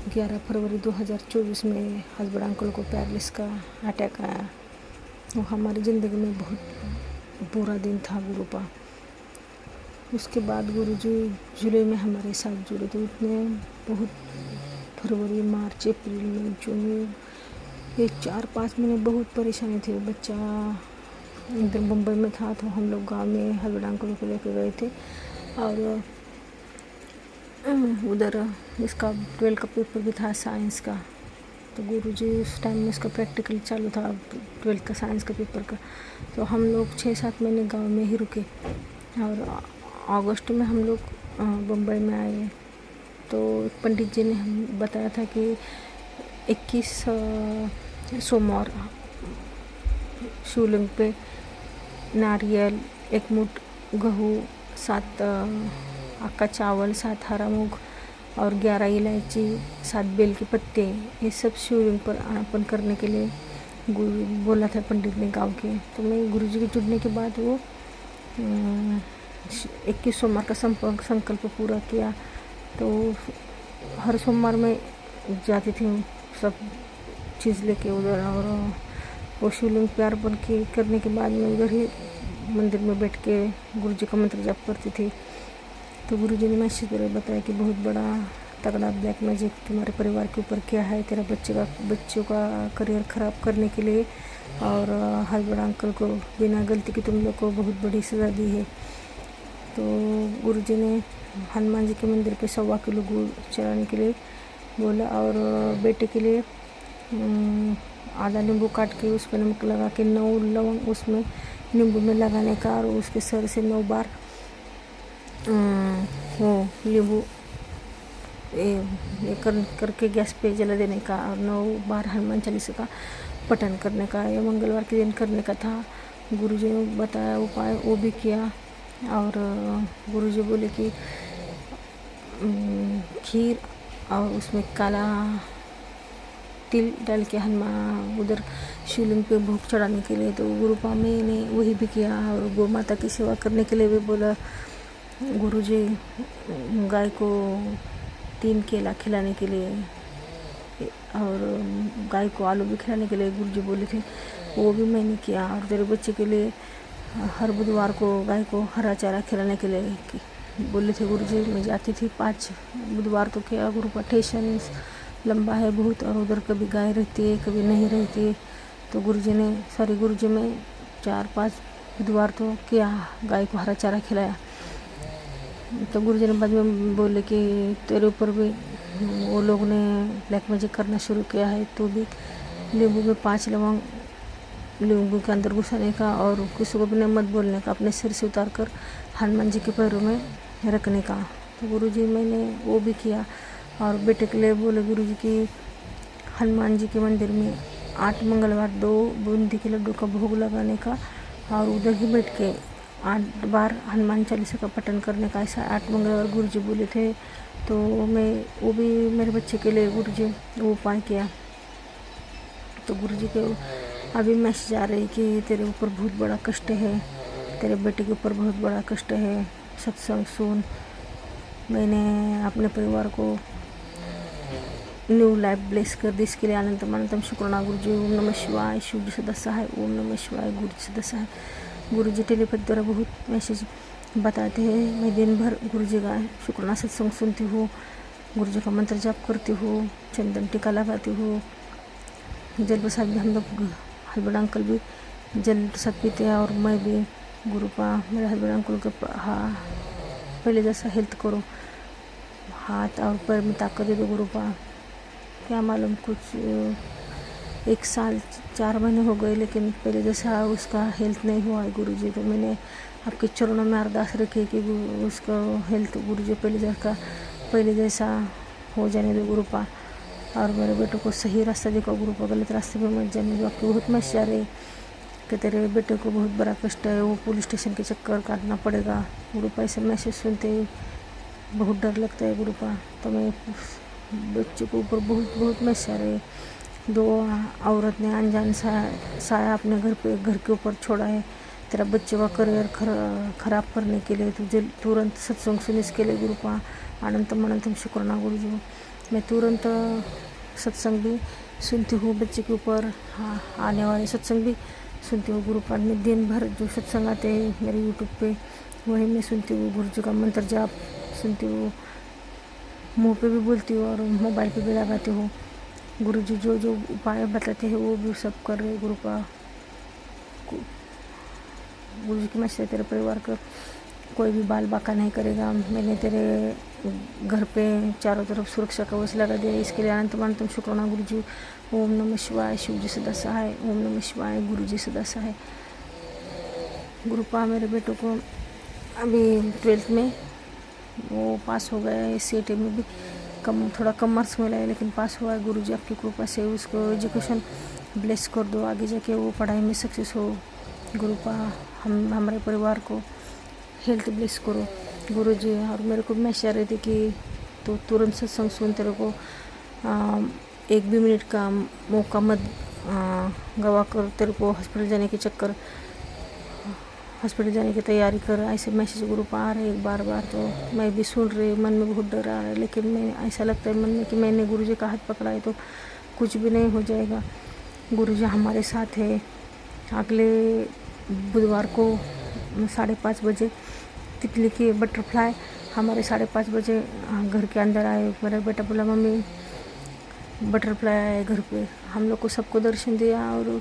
11 फरवरी 2024 में हस्बैंड अंकल को पैरालिस का अटैक आया। वो हमारी ज़िंदगी में बहुत बुरा दिन था गुरुपा। उसके बाद गुरुजी जुलाई में हमारे साथ जुड़े, तो इतने बहुत फरवरी मार्च अप्रैल मई जून ये 4-5 महीने बहुत परेशानी थी। बच्चा इधर मुंबई में था तो हम लोग गांव में हस्बैंड अंकल को लेकर गए थे और उधर इसका 12 का पेपर भी था साइंस का। तो गुरुजी उस टाइम में इसका प्रैक्टिकल चालू था 12 का साइंस का पेपर का। तो हम लोग 6-7 महीने गांव में ही रुके और अगस्त में हम लोग बम्बई में आए। तो पंडित जी ने हम बताया था कि 21 सोमवार शिवलिंग पे नारियल, 1 मुठ गेहूँ, 7 अक्का चावल, 7 हरा मूंग और 11 इलायची, 7 बेल के पत्ते, ये सब शिवलिंग पर अर्पण करने के लिए गुरु बोला था पंडित ने गांव के। तो मैं गुरुजी के जुड़ने के बाद वो 21 सोमवार का संकल्प पूरा किया। तो हर सोमवार में जाती थी सब चीज़ लेके उधर और वो शिवलिंग पे अर्पण करने के बाद मैं उधर ही मंदिर में बैठ के गुरुजी का मंत्र जाप करती थी। तो गुरुजी ने मैसेज पर बताया कि बहुत बड़ा तगड़ा ब्लैक मैजिक तुम्हारे परिवार के ऊपर किया है, तेरा बच्चों का करियर ख़राब करने के लिए और हस्बैंड अंकल को बिना गलती के तुम लोग को बहुत बड़ी सज़ा दी है। तो गुरुजी ने हनुमान जी के मंदिर पे 1.25 किलो गुड़ चढ़ाने के लिए बोला और बेटे के लिए आधा नींबू काट के उस पर नमक लगा के 9 लवंग उसमें नींबू में लगाने का और उसके सर से 9 बार वो नींबू करके गैस पे जला देने का और 9 बार हनुमान चालीसा का पठन करने का। यह मंगलवार के दिन करने का था। गुरुजी ने बताया उपाय, वो भी किया। और गुरुजी बोले कि खीर और उसमें काला तिल डाल के हनुमान उधर शिवलिंग पे भोग चढ़ाने के लिए। तो गुरुपा मैंने वही भी किया। और गौ माता की सेवा करने के लिए भी बोला गुरुजी गाय को 3 केला खिलाने के लिए और गाय को आलू भी खिलाने के लिए गुरुजी बोले थे, वो भी मैंने किया। और तेरे बच्चे के लिए हर बुधवार को गाय को हरा चारा खिलाने के लिए बोले थे गुरुजी। मैं जाती थी 5 बुधवार तो किया। गुरुपा स्टेशन लंबा है बहुत और उधर कभी गाय रहती है कभी नहीं रहती है। तो गुरुजी में 4-5 बुधवार तो किया, गाय को हरा चारा खिलाया। तो गुरुजी ने बाद में बोले कि तेरे ऊपर भी वो लोग ने ब्लैक मैजिक करना शुरू किया है, तो भी नींबू में 5 लवंग नींबू के अंदर घुसाने का और किसी को भी नहीं मत बोलने का, अपने सिर से उतार कर हनुमान जी के पैरों में रखने का। तो गुरुजी मैंने वो भी किया। और बेटे के लिए बोले गुरुजी कि हनुमान जी के मंदिर में 8 मंगलवार 2 बूंदी के लड्डू का भोग लगाने का और उधर ही बैठ के 8 बार हनुमान चालीसा का पठन करने का। ऐसा 8 मंगलवार गुरुजी बोले थे। तो मैं वो भी मेरे बच्चे के लिए गुरुजी वो उपाय किया। तो गुरुजी के अभी मैसेज आ रही कि तेरे ऊपर बहुत बड़ा कष्ट है, तेरे बेटे के ऊपर बहुत बड़ा कष्ट है, सत्संग सुन। मैंने अपने परिवार को न्यू लाइफ ब्लेस कर दी, इसके लिए अनंतम शुक्राना गुरुजी। ओम नमः शिवाय, शिव जी सदा सहाय। ओम नमः शिवाय, गुरु जी सदा सहाय। गुरुजी टेलीपैथ द्वारा बहुत मैसेज बताते हैं। मैं दिन भर गुरुजी का शुक्राना सत्संग सुनती हूँ, गुरुजी का मंत्र जाप करती हूँ, चंदन टीका लगाती हूँ। जल प्रसाद भी हम लोग हस्बैंड अंकल भी जल प्रसाद पीते हैं और मैं भी। गुरुपा मेरे हस्बैंड अंकल के पहले जैसा हेल्थ करो, हाथ और पैर में ताकत दे दो गुरुपा। क्या मालूम कुछ 1 साल 4 महीने हो गए लेकिन पहले जैसा उसका हेल्थ नहीं हुआ है गुरुजी। तो मैंने आपके चरणों में अरदास रखी कि उसका हेल्थ गुरुजी पहले जैसा हो जाने दो गुरुपा। और मेरे बेटे को सही रास्ता देखो गुरुपा, गलत रास्ते पे मत जाने दो। आपकी बहुत मैसेज आ रही कि तेरे बेटे को बहुत बड़ा कष्ट है, वो पुलिस स्टेशन के चक्कर काटना पड़ेगा गुरुपा। ऐसे मैसेज सुनते ही बहुत डर लगता है गुरुपा। तो मैं बच्चे को ऊपर बहुत मैसेज आ रही है। 2 औरत ने अनजान साया अपने घर के ऊपर छोड़ा है तेरा बच्चे का करियर खराब करने के लिए। तुझे तुरंत सत्संग सुन इसके लिए गुरुपा। अनंतम शुक्राना गुरुजी। मैं तुरंत सत्संग भी सुनती हूँ, बच्चे के ऊपर आने वाले सत्संग भी सुनती हूँ गुरुपा। मैं दिन भर जो सत्संग आते हैं मेरे यूट्यूब पे वही मैं सुनती हूँ। गुरुजी का मंत्र जाप सुनती हूँ, मुँह पे भी बोलती हूँ और मोबाइल पे भी लगाती हूँ। गुरुजी जो उपाय बताते हैं वो भी सब कर रहे गुरुपा। गुरुजी की मैसेज तेरे परिवार का कोई भी बाल बाका नहीं करेगा। मैंने तेरे घर पे चारों तरफ सुरक्षा कवच लगा दिया, इसके लिए अनंतम शुक्राना गुरुजी। ओम नमः शिवाय, शिव जी सदा सहाय। ओम नमः शिवाय, गुरु जी सदा सहाय। गुरुपा मेरे बेटों को अभी 12th में वो पास हो गया है। CAT में भी थोड़ा कम मार्क्स मिला है लेकिन पास हुआ है। गुरुजी आपकी कृपा से उसको एजुकेशन ब्लेस कर दो, आगे जाके वो पढ़ाई में सक्सेस हो गुरुपा। हमारे परिवार को हेल्थ ब्लेस करो गुरुजी। और मेरे को मैसेज आ रही थी कि तो तुरंत सत्संग सुन, तेरे को 1 भी मिनट का मौका मत गवा कर, तेरे को हॉस्पिटल जाने की तैयारी कर। ऐसे मैसेज ग्रुप आ रहे एक बार तो मैं भी सुन रही, मन में बहुत डर आ रहा है। लेकिन मैं ऐसा लगता है मन में कि मैंने गुरुजी का हाथ पकड़ा है तो कुछ भी नहीं हो जाएगा। गुरुजी हमारे साथ है। अगले बुधवार को 5:30 बजे तितली की बटरफ्लाई हमारे 5:30 बजे घर के अंदर आए। मेरा बेटा बोला मम्मी बटरफ्लाई आए घर पे। हम लोग को सबको दर्शन दिया और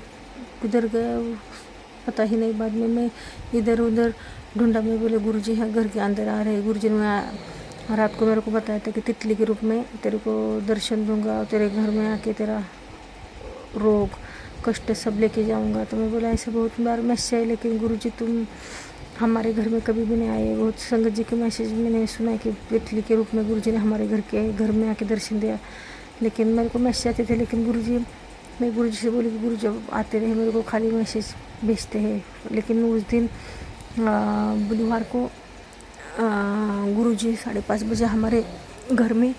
किधर गया पता ही नहीं। बाद में मैं इधर उधर ढूंढा, मैं बोले गुरुजी हैं घर के अंदर आ रहे। गुरुजी ने रात को मेरे को बताया था कि तितली के रूप में तेरे को दर्शन दूंगा और तेरे घर में आके तेरा रोग कष्ट सब लेके जाऊंगा। तो मैं बोला ऐसा बहुत बार मैसेज है लेकिन गुरुजी तुम हमारे घर में कभी भी नहीं आए। बहुत संगत जी के मैसेज मैंने सुना कि तितली के रूप में गुरुजी ने हमारे घर में आके दर्शन दिया। लेकिन मेरे को मैसेज आते थे लेकिन मैं गुरुजी से बोली कि गुरु जब आते रहे मेरे को खाली मैसेज भेजते हैं। लेकिन उस दिन बुधवार को गुरुजी 5:30 बजे हमारे घर में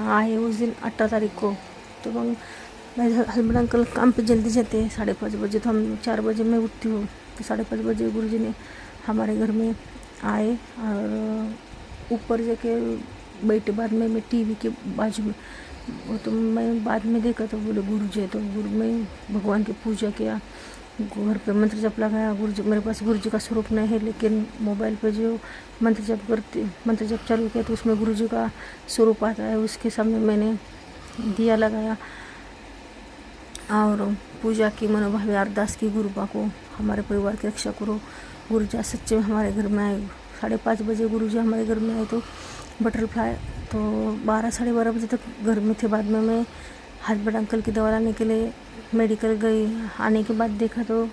आए उस दिन 18 तारीख को। तो मेरे हस्बैंड अंकल काम पे जल्दी जाते हैं 5:30 बजे, तो हम 4 बजे मैं उठती हूँ। तो 5:30 बजे गुरुजी ने हमारे घर में आए और ऊपर जाके बैठे। बाद में मैं टीवी के बाजू में, वो तो मैं बाद में देखा तो बोले गुरुजी है, तो मैं भगवान की पूजा किया, घर पे मंत्र जप लगाया। गुरुजी मेरे पास गुरुजी का स्वरूप नहीं है, लेकिन मोबाइल पे जो मंत्र जप चालू किया तो उसमें गुरुजी का स्वरूप आता है। उसके सामने मैंने दिया लगाया और पूजा की, मनोभावी अरदास की, गुरुपा को हमारे परिवार की रक्षा करो। गुरुजी सच्चे में हमारे घर में आए। 5:30 बजे गुरुजी हमारे घर में आए तो बटरफ्लाई, तो 12 साढ़े 12 बजे तक घर में थे। बाद में मैं हस्बैंड अंकल की दवा लाने के लिए मेडिकल गई। आने के बाद देखा तो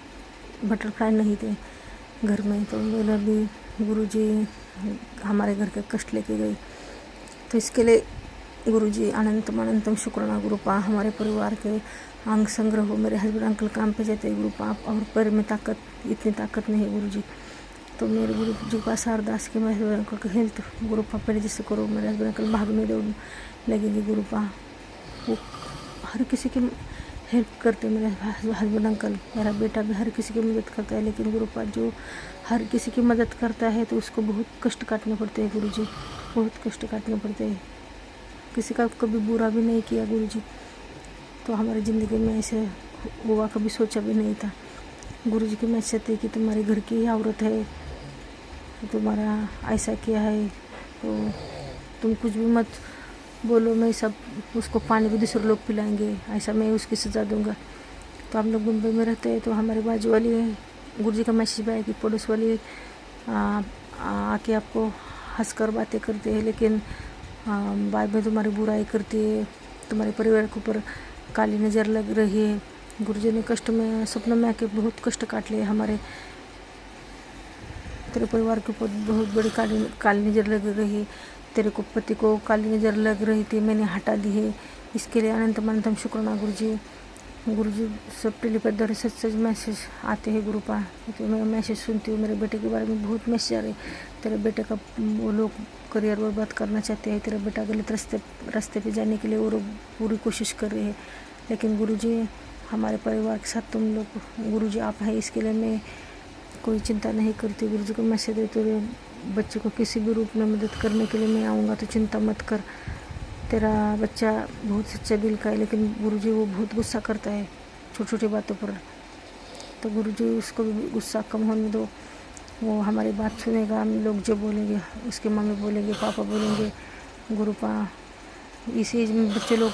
बटरफ्लाई नहीं थे घर में, तो मेरा भी गुरुजी हमारे घर के कष्ट लेके गई। तो इसके लिए गुरुजी अनंतम अनंतम शुक्राना गुरुपा। हमारे परिवार के अंग संग्रह हो। मेरे हस्बैंड अंकल काम पे जाते हैं गुरुपा, और पैर में इतनी ताकत नहीं है गुरुजी। तो मेरे गुरु जी का अरदास के मेरे हस्बैंड अंकल की हेल्थ गुरुपा पहले जैसे करो। मेरे हस्बैंड अंकल भागने दौड़ लगेंगे गुरुपा। वो हर किसी की हेल्प करते मेरे हस्बैंड अंकल। मेरा बेटा भी हर किसी की मदद करता है, लेकिन गुरुपा जो हर किसी की मदद करता है तो उसको बहुत कष्ट काटने पड़ते हैं गुरुजी, बहुत कष्ट काटने पड़ते हैं। किसी का कभी बुरा भी नहीं किया गुरुजी, तो हमारी ज़िंदगी में ऐसे हुआ कभी सोचा भी नहीं था। गुरुजी की मैसेज थी कि तुम्हारे घर की औरत है, तुम्हारा ऐसा किया है तो तुम कुछ भी मत बोलो, मैं सब उसको पानी भी दूसरे लोग पिलाएंगे, ऐसा मैं उसकी सज़ा दूंगा। तो हम लोग मुंबई में रहते हैं, तो हमारे बाजू वाली गुरुजी का मैसेज आया कि पड़ोस वाली आके आपको हंसकर बातें करते हैं, लेकिन बाद में तुम्हारी बुराई करती है, तुम्हारे परिवार के ऊपर काली नज़र लग रही है। गुरुजी ने कष्ट में सपनों में आके बहुत कष्ट काट लिए हमारे। तेरे परिवार के ऊपर बहुत बड़ी काली नज़र लग रही है, तेरे को पति को काली नज़र लग रही थी, मैंने हटा दी है। इसके लिए अनंतम अनंतम शुक्राना गुरुजी। गुरुजी सब टेलीपैथ द्वारा सच मैसेज आते हैं गुरुपा। तो मैं मैसेज सुनती हूँ। मेरे बेटे के बारे में बहुत मैसेज आ रहे, तेरे बेटे का वो लोग करियर बर्बाद करना चाहते हैं, तेरा बेटा गलत रास्ते पे जाने के लिए वो लोग पूरी कोशिश कर रहे हैं। लेकिन गुरुजी हमारे परिवार के साथ तुम लोग, गुरुजी आप है, इसके लिए मैं कोई चिंता नहीं करती। गुरुजी को मैसेज देते हुए, बच्चे को किसी भी रूप में मदद करने के लिए मैं आऊँगा, तो चिंता मत कर, तेरा बच्चा बहुत सच्चा दिल का है। लेकिन गुरुजी वो बहुत गुस्सा करता है छोटी छोटी बातों पर, तो गुरुजी उसको भी गुस्सा कम होने दो। वो हमारी बात सुनेगा, हम लोग जो बोलेंगे, उसके मम्मी बोलेंगे, पापा बोलेंगे। गुरुपा इस एज में बच्चे लोग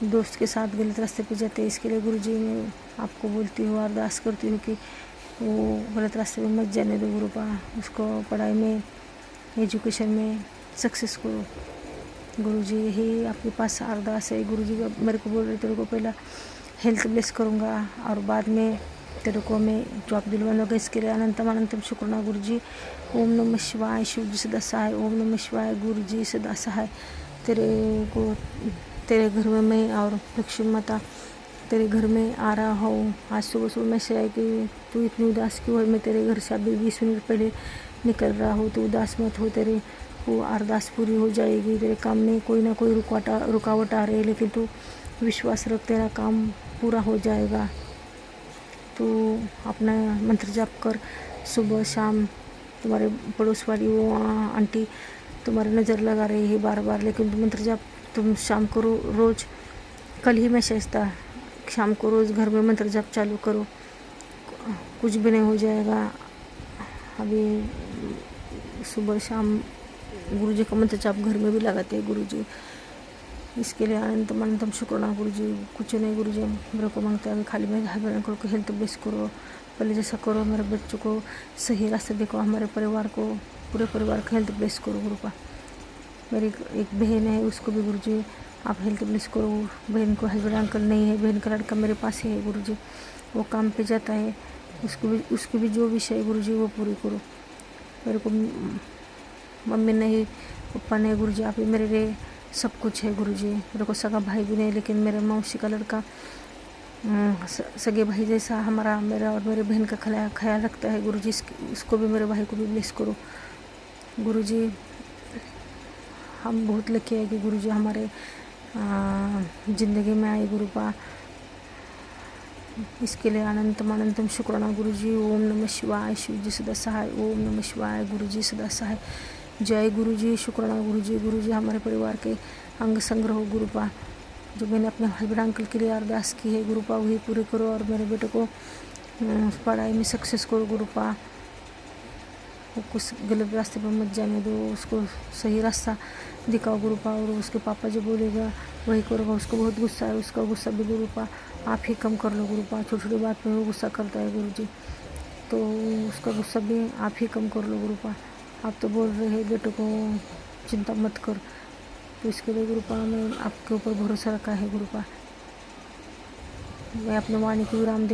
दोस्त के साथ गलत रास्ते पे जाते हैं। इसके लिए गुरुजी मैं आपको बोलती हूँ, अरदास करती हूँ कि वो गलत रास्ते में मत जाने दो गुरुपा। उसको पढ़ाई में, एजुकेशन में सक्सेस करो। गुरुजी यही आपके पास अरदास है। गुरुजी मेरे को बोल रहे तेरे को पहला हेल्थ ब्लेस करूँगा और बाद में तेरे को मैं जॉब दिलवाऊंगा। इसके लिए अनंतम अनंतम शुक्राना गुरुजी। ओम नमः शिवाय, शिव जी सदा सहाय। ओम नमः शिवाय, गुरुजी सदा सहाय। तेरे घर में मैं और लक्ष्मी माता तेरे घर में आ रहा हूँ। आज सुबह सुबह मैसेज आया कि तू इतनी उदास क्यों है, मैं तेरे घर से अभी 20 मिनट पहले निकल रहा हूँ, तो उदास मत हो, तेरे वो अरदास पूरी हो जाएगी। तेरे काम में कोई ना कोई रुकावट आ रही है, लेकिन तू विश्वास रख, तेरा काम पूरा हो जाएगा। तू अपना मंत्र जाप कर सुबह शाम। तुम्हारे पड़ोस वाली वो आंटी तुम्हारी नज़र लगा रही है बार बार, लेकिन तुम मंत्र जाप तुम शाम को रोज़, कल ही मैसेज था, शाम को रोज़ घर में मंत्र जाप चालू करो, कुछ भी नहीं हो जाएगा। अभी सुबह शाम गुरुजी का मंत्र जाप घर में भी लगाते हैं गुरुजी। इसके लिए अनंतम अनंतम शुक्राना गुरुजी। कुछ नहीं गुरुजी मेरे को मांगते हैं, खाली मेरे हस्बैंड को हेल्थ ब्लेस करो, पहले जैसा करो, मेरे बच्चों को सही रास्ते देखो, हमारे परिवार को, पूरे परिवार को हेल्थ ब्लेस करो गुरुपा। मेरी एक बहन है, उसको भी गुरुजी आप हेल्थ ब्लेस करो। बहन को हस्बैंड अंकल नहीं है, बहन का लड़का मेरे पास ही है गुरुजी, वो काम पे जाता है, उसको भी जो विषय गुरुजी वो पूरी करो। मेरे को मम्मी नहीं, पापा नहीं, गुरुजी आप ही मेरे लिए सब कुछ है गुरुजी। मेरे को सगा भाई भी नहीं, लेकिन मेरे मौसी का लड़का सगे भाई जैसा हमारा, मेरा और मेरे बहन का ख्याल रखता है गुरुजी। उसको भी, मेरे भाई को भी ब्लेस करो गुरुजी। हम बहुत लकी है कि गुरुजी हमारे ज़िंदगी में आए गुरुपा। इसके लिए अनंतम अनंतम शुक्राना गुरुजी। ओम नमः शिवाय, शिव जी सदा सहाय। ओम नमः शिवाय, गुरुजी सदा सहाय। जय गुरुजी, शुक्राना गुरुजी। गुरुजी हमारे परिवार के अंग संग रहो गुरुपा। जो मैंने अपने हस्बैंड अंकल के लिए अरदास की है गुरुपा, वही पूरी करो, और मेरे बेटे को पढ़ाई में सक्सेस करो गुरुपा। वो कुछ गलत रास्ते पर मत जाने दो, उसको सही रास्ता दिखाओ गुरुपा। और उसके पापा जो बोलेगा वही करोगा। उसको बहुत गुस्सा है, उसका गुस्सा भी गुरुपा आप ही कम कर लो गुरुपा। छोटी छोटी बात पे वो गुस्सा करता है गुरुजी, तो उसका गुस्सा भी आप ही कम कर लो गुरुपा। आप तो बोल रहे हैं बेटों को चिंता मत कर, तो इसके लिए गुरुपा मैं आपके ऊपर भरोसा रखा है गुरुपा। मैं अपने वाणी को विराम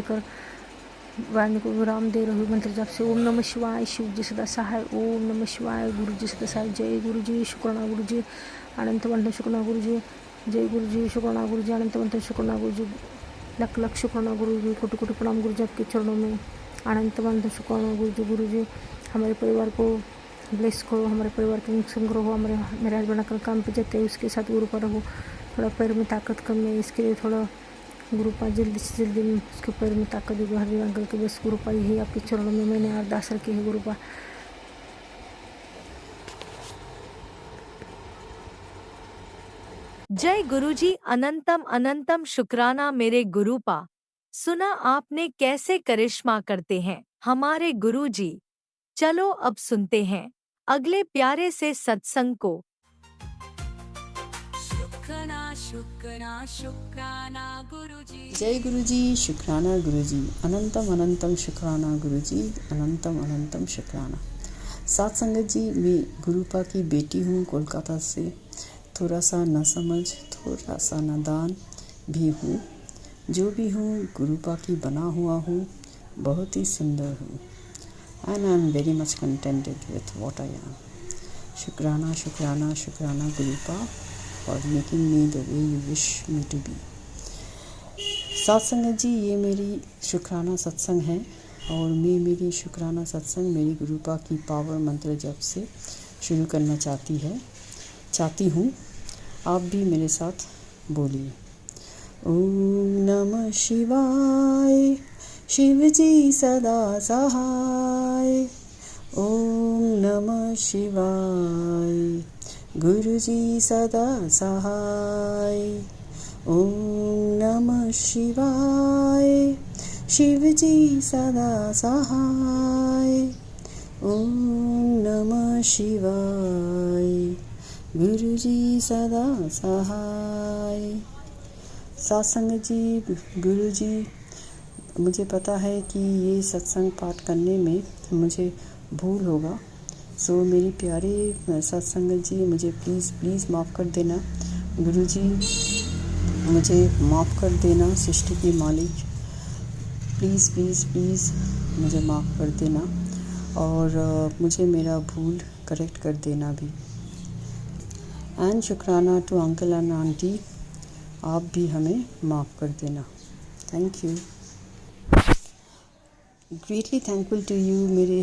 दे रही हूँ मंत्र जाप से। ओम नमः शिवाय, शिव जी सदा सहाय। ओम नमः शिवाय, गुरु जी सदा सहाय। जय गुरु जी, शुक्राना गुरु जी। अनंत अनंत शुक्राना गुरु जी। जय गुरु जी, शुक्राना गुरु जी। अनंत अनंत शुक्राना गुरु जी। लख लख शुक्राना गुरु जी। कोटि कोटि प्रणाम गुरु जी आपके चरणों में। अनंत अनंत शुक्राना गुरु जी। गुरु जी हमारे परिवार को ब्लेस करो, हमारे परिवार के संग रहो। मेरे हस्बैंड का काम पे जाते हैं, उसके साथ गुरु पर रहो। थोड़ा पैर में ताकत कम है, इसके लिए थोड़ा गुरुपा जल्दी से जल्दी उसके पैर में ताकत देगा हर अंकल के। बस गुरुपा यही आपके चरणों में मैंने अरदास रखी है गुरुपा। जय गुरुजी, अनंतम अनंतम शुक्राना मेरे गुरुपा। सुना आपने कैसे करिश्मा करते हैं हमारे गुरुजी। चलो अब सुनते हैं अगले प्यारे से सत्संग को। शुक्राना गुरुजी। जय गुरुजी, शुक्राना गुरुजी। अनंतम अनंतम शुक्राना गुरुजी। अनंतम अनंतम शुक्राना। साथ संगत जी, मैं गुरुपा की बेटी हूँ, कोलकाता से। थोड़ा सा न समझ, थोड़ा सा नादान भी हूँ। जो भी हूँ गुरुपा की बना हुआ हूँ, बहुत ही सुंदर हूँ। And I am very much contented with what I am. शुक्राना शुक्राना शुक्राना गुरुपा for making me the way you wish me to be. साथ संगत जी, ये मेरी शुक्राना सत्संग है, और मैं मेरी शुक्राना सत्संग मेरी गुरुपा की पावर मंत्र जप से शुरू करना चाहती हूँ। आप भी मेरे साथ बोलिए। ओम नमः शिवाय, शिव जी सदा सहाय। ओम नमः शिवाय, गुरु जी सदा सहाय। ओम नमः शिवाय, शिव जी सदा सहाय। ओम नमः शिवाय, गुरु जी सदा सहाय। सत्संग जी, गुरु जी, मुझे पता है कि ये सत्संग पाठ करने में मुझे भूल होगा, सो मेरी प्यारे सत्संग जी, मुझे प्लीज़ माफ़ कर देना। गुरु जी मुझे माफ़ कर देना। सृष्टि की मालिक, प्लीज़ मुझे माफ़ कर देना, और मुझे मेरा भूल करेक्ट कर देना भी। एंड शुक्राना टू अंकल एंड आंटी, आप भी हमें माफ़ कर देना। Thank you. Greatly thankful to you, मेरे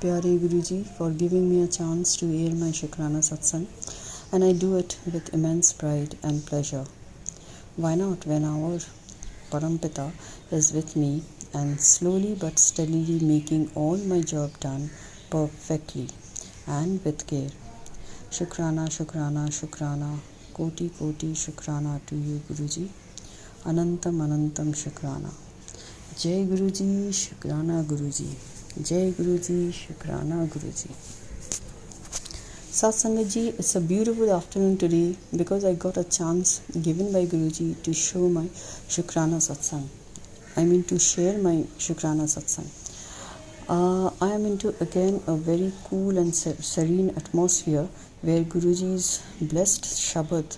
प्यारे गुरुजी, for giving me a chance to air my Shukrana Satsang, and I do it with immense pride and pleasure. Why not, when our Parampita is with me and slowly but steadily making all my job done perfectly and with care. Shukrana, Shukrana, Shukrana, Koti Koti Shukrana to you, Guruji. Anantam Anantam Shukrana. जय गुरुजी, शुक्राना गुरुजी। जय गुरुजी, शुक्राना गुरुजी। Satsangat ji, it's a beautiful afternoon today because I got a chance given by Guruji to show my Shukrana Satsang. I mean to share my Shukrana Satsang. I am into again a very cool and serene atmosphere where Guruji's blessed Shabad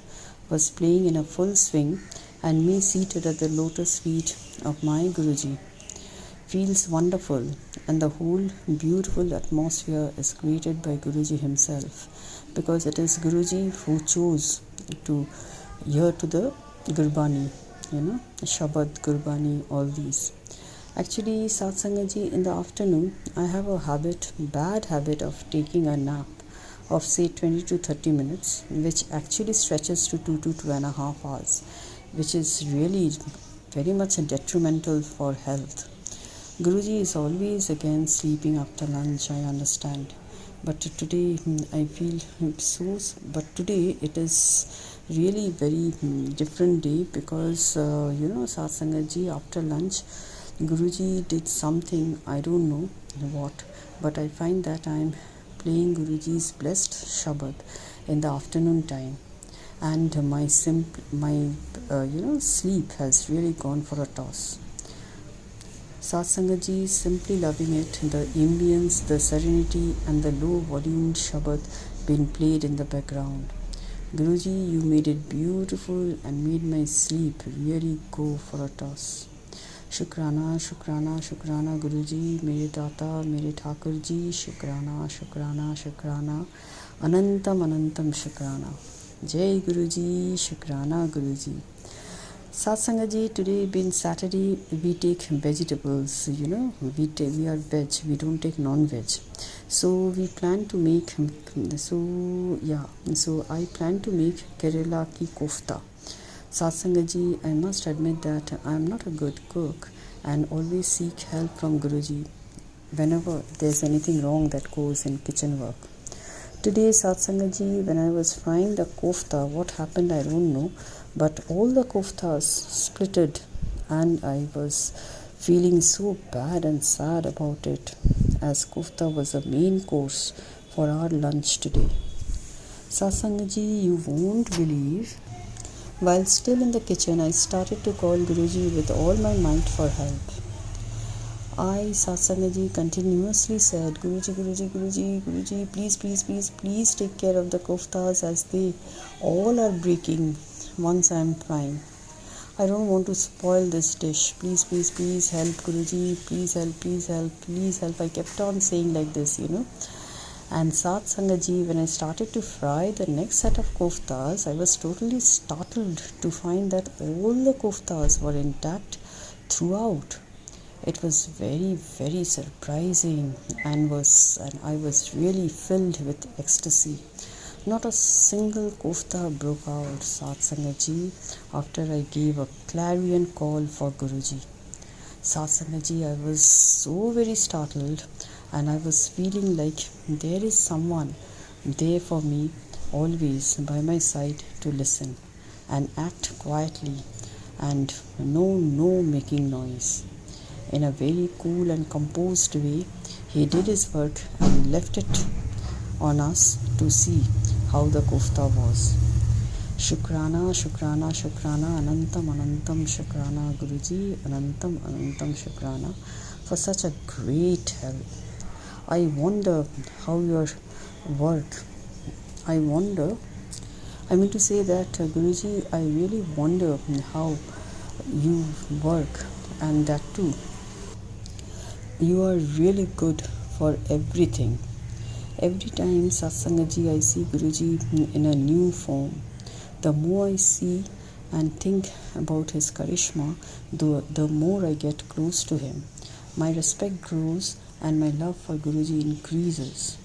was playing in a full swing, and me seated at the lotus feet of my Guruji. Feels wonderful, and the whole beautiful atmosphere is created by Guruji himself, because it is Guruji who chose to hear to the Gurbani, Shabad, Gurbani, all these. Actually, Satsangat ji, in the afternoon, I have a bad habit of taking a nap of say 20 to 30 minutes, which actually stretches to 2 to 2.5 hours, which is really very much detrimental for health. Guruji is always against sleeping after lunch, I understand. But today I feel so, but today it is really very different day because Satsangat ji, after lunch Guruji did something, I don't know what, but I find that I am playing Guruji's blessed Shabad in the afternoon time, and my sleep has really gone for a toss. Satsangat ji is simply loving it, the ambience, the serenity and the low volumed Shabad being played in the background. Guruji, you made it beautiful and made my sleep really go for a toss. शुक्राना शुक्राना शुक्राना गुरुजी, मेरे दाता मेरे ठाकुर जी, शुक्राना शुक्राना शुक्राना अनंतम अनंतम शुक्राना. जय गुरुजी, शुक्राना गुरुजी. Satsangat ji, today being Saturday, we take vegetables, we are veg, we don't take non-veg. So we plan to make, so I plan to make Kerala ki kofta. Satsangat ji, I must admit that I am not a good cook and always seek help from Guruji whenever there's anything wrong that goes in kitchen work. Today, Satsangat ji, when I was frying the kofta, what happened I don't know, but all the koftas splitted and I was feeling so bad and sad about it, as kofta was a main course for our lunch today. Satsangat ji, you won't believe, while still in the kitchen, I started to call Guruji with all my might for help. I, Satsangat ji, continuously said, Guruji, Guruji, Guruji, Guruji, please, please, please, please take care of the koftas as they all are breaking once I am frying. I don't want to spoil this dish. Please, please, please help, Guruji, please help, please help, please help. I kept on saying like this, And Satsangat ji, when I started to fry the next set of koftas, I was totally startled to find that all the koftas were intact throughout. It was very, very surprising and I was really filled with ecstasy. Not a single kofta broke out, Satsangat ji, after I gave a clarion call for Guruji. Satsangat ji, I was so very startled and I was feeling like there is someone there for me, always by my side to listen and act quietly and no making noise. In a very cool and composed way, he did his work and left it on us to see how the kofta was. Shukrana, Shukrana, Shukrana, Anantam, Anantam, Shukrana, Guruji, Anantam, Anantam, Shukrana, for such a great help. I wonder how your work, Guruji, I really wonder how you work, and that too. You are really good for everything. Every time, Satsangat ji, I see Guruji in a new form. The more I see and think about his charisma, the more I get close to him. My respect grows and my love for Guruji increases.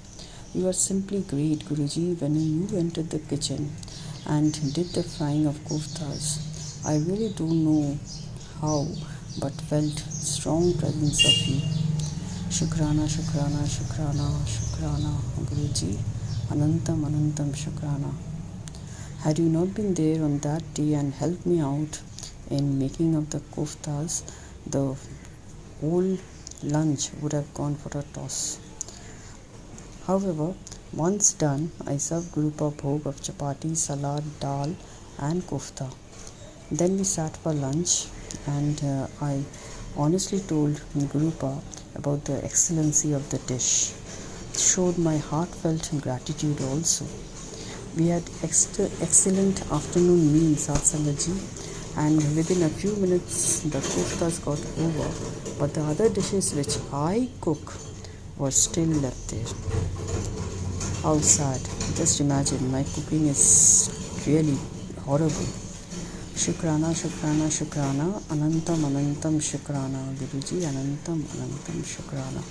You are simply great, Guruji. When you entered the kitchen and did the frying of koftas, I really don't know how, but felt strong presence of you. Shukrana, Shukrana, Shukrana, Shukrana, Guruji, Anantam, Anantam, Shukrana. Had you not been there on that day and helped me out in making of the koftas, the whole lunch would have gone for a toss. However, once done, I served Gurupa bhog of chapati, salad, dal and kofta. Then we sat for lunch and I honestly told Gurupa about the excellency of the dish. Showed my heartfelt gratitude also. We had excellent afternoon meal, Satsangat ji, and within a few minutes the koftas got over, but the other dishes which I cook were still left there. How sad. Just imagine, my cooking is really horrible. Shukrana, Shukrana, Shukrana, Anantam, Anantam, Shukrana, Guruji, Anantam, Anantam, Shukrana.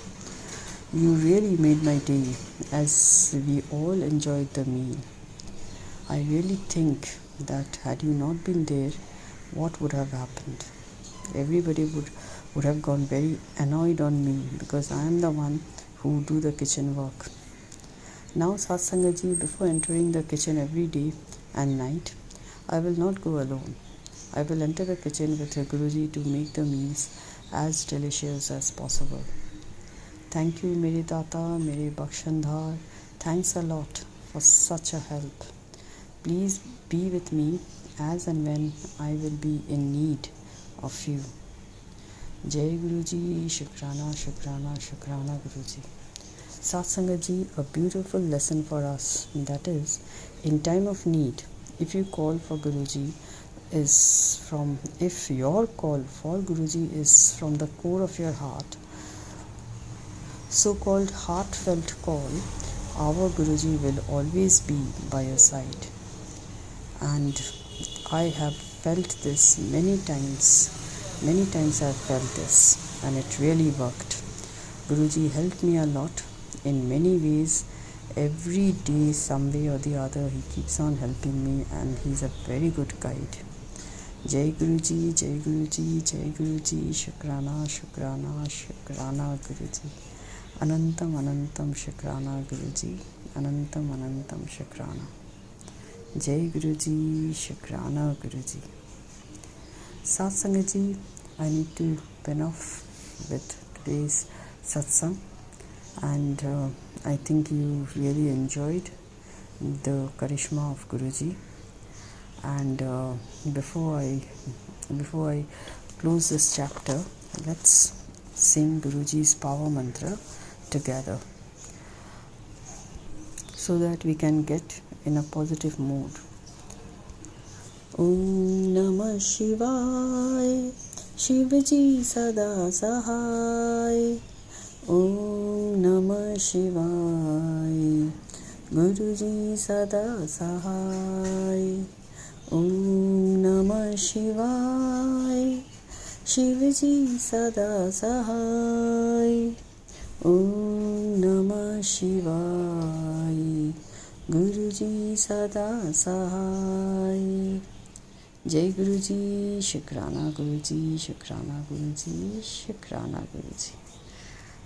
You really made my day as we all enjoyed the meal. I really think that had you not been there, what would have happened? Everybody would have gone very annoyed on me because I am the one who do the kitchen work. Now Satsangat ji, before entering the kitchen every day and night, I will not go alone. I will enter the kitchen with Guruji to make the meals as delicious as possible. Thank you, mere Data, mere Bakshandhar. Thanks a lot for such a help. Please be with me as and when I will be in need of you. Jai Guruji, Shukrana, Shukrana, Shukrana Guruji. Satsangat ji, a beautiful lesson for us, that is, in time of need, if you call for Guruji, if your call for Guruji is from the core of your heart, so-called heartfelt call, our Guruji will always be by your side. And I have felt this many times. Many times I have felt this, and it really worked. Guruji helped me a lot in many ways. Every day, some way or the other, he keeps on helping me, and he's a very good guide. Jai Guruji, Jai Guruji, Jai Guruji, Shukrana, Shukrana, Shukrana Guruji. Anantam, Anantam, Shukrana Guruji. Anantam, Anantam, Shukrana. Jai Guruji, Shukrana Guruji. Satsangat ji, I need to pen off with today's satsang, and I think you really enjoyed the charisma of Guruji. And before I close this chapter, let's sing Guruji's power mantra together so that we can get in a positive mood. Om Namah Shivaya, Shivji Sada Sahai. Om Namah Shivaya, Guruji Sada Sahai. Om Namah Shivaya, Shivji Sada Sahai. Om Namah Shivaya, Guruji Sada Sahai. Jai Guruji, Shukrana Guruji, Shukrana Guruji, Shukrana Guruji.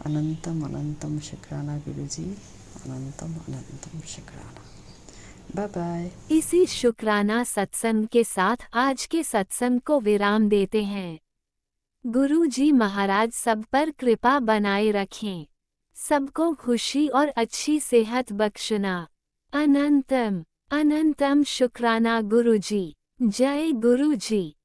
Anantam, Anantam, Shukrana Guruji. Anantam, Anantam, Shukrana. Bye bye. इसी शुक्राना सत्संग के साथ आज के सत्संग को विराम देते हैं। गुरु जी महाराज सब पर कृपा बनाए रखें, सबको खुशी और अच्छी सेहत बख्शना। अनंतम अनंतम शुक्राना गुरु जी। जय गुरु जी।